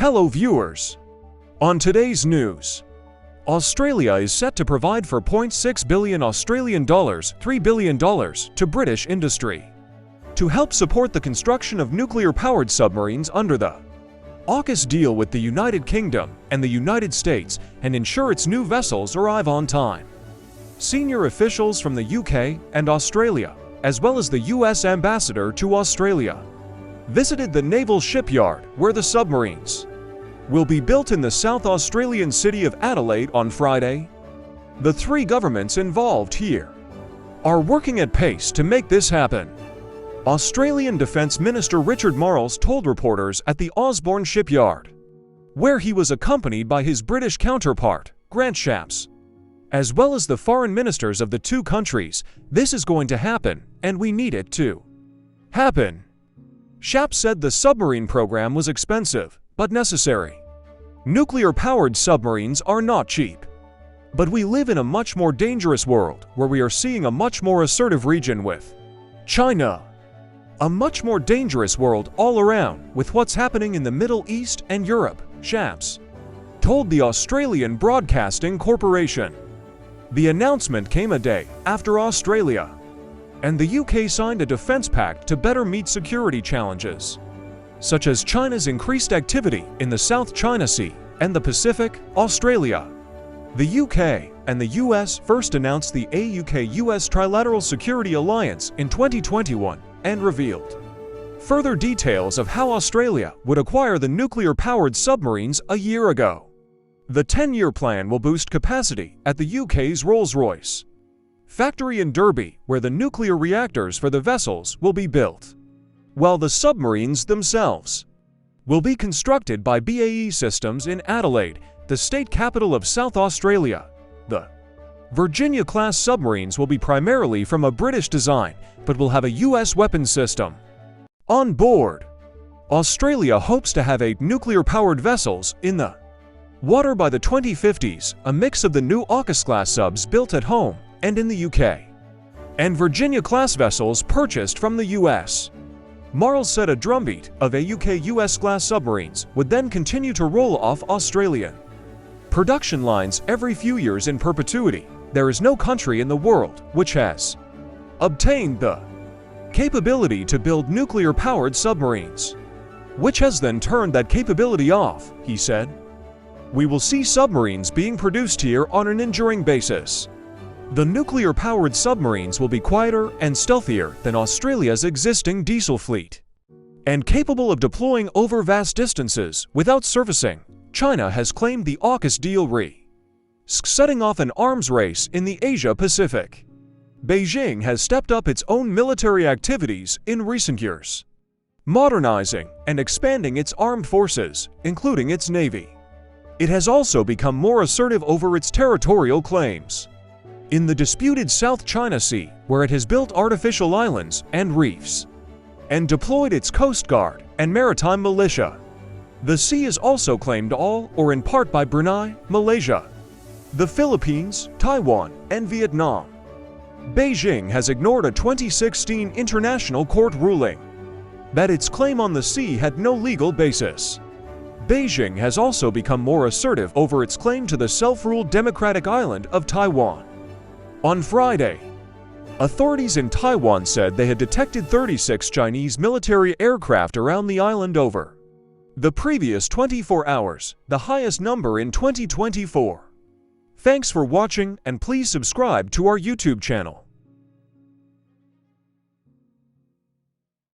Hello viewers! On today's news, Australia is set to provide for $0.6 billion Australian dollars, $3 billion to British industry to help support the construction of nuclear-powered submarines under the AUKUS deal with the United Kingdom and the United States and ensure its new vessels arrive on time. Senior officials from the UK and Australia, as well as the US ambassador to Australia, visited the naval shipyard where the submarines will be built in the South Australian city of Adelaide on Friday. The three governments involved here are working at pace to make this happen. Australian Defence Minister Richard Marles told reporters at the Osborne shipyard, where he was accompanied by his British counterpart, Grant Shapps, as well as the foreign ministers of the two countries, "This is going to happen, and we need it to happen." Shapps said the submarine program was expensive, but necessary. Nuclear-powered submarines are not cheap. But we live in a much more dangerous world where we are seeing a much more assertive region with China. A much more dangerous world all around with what's happening in the Middle East and Europe, Shapps told the Australian Broadcasting Corporation. The announcement came a day after Australia and the UK signed a defence pact to better meet security challenges, such as China's increased activity in the South China Sea and the Pacific. Australia, the UK, and the US first announced the AUKUS Trilateral Security Alliance in 2021 and revealed further details of how Australia would acquire the nuclear-powered submarines a year ago. The 10-year plan will boost capacity at the UK's Rolls-Royce factory in Derby, where the nuclear reactors for the vessels will be built, while the submarines themselves will be constructed by BAE Systems in Adelaide, the state capital of South Australia. The Virginia-class submarines will be primarily from a British design, but will have a US weapons system on board. Australia hopes to have 8 nuclear-powered vessels in the water by the 2050s, a mix of the new AUKUS-class subs built at home and in the UK, and Virginia-class vessels purchased from the US. Marles said a drumbeat of AUKUS-class submarines would then continue to roll off Australian production lines every few years in perpetuity. There is no country in the world which has obtained the capability to build nuclear-powered submarines, which has then turned that capability off, he said. We will see submarines being produced here on an enduring basis. The nuclear-powered submarines will be quieter and stealthier than Australia's existing diesel fleet, and capable of deploying over vast distances without surfacing. China has claimed the AUKUS deal setting off an arms race in the Asia-Pacific. Beijing has stepped up its own military activities in recent years, modernizing and expanding its armed forces, including its navy. It has also become more assertive over its territorial claims in the disputed South China Sea, where it has built artificial islands and reefs and deployed its Coast Guard and maritime militia. The sea is also claimed all or in part by Brunei, Malaysia, the Philippines, Taiwan, and Vietnam. Beijing has ignored a 2016 international court ruling that its claim on the sea had no legal basis. Beijing has also become more assertive over its claim to the self-ruled democratic island of Taiwan. On Friday, authorities in Taiwan said they had detected 36 Chinese military aircraft around the island over the previous 24 hours, the highest number in 2024. Thanks for watching, and please subscribe to our YouTube channel.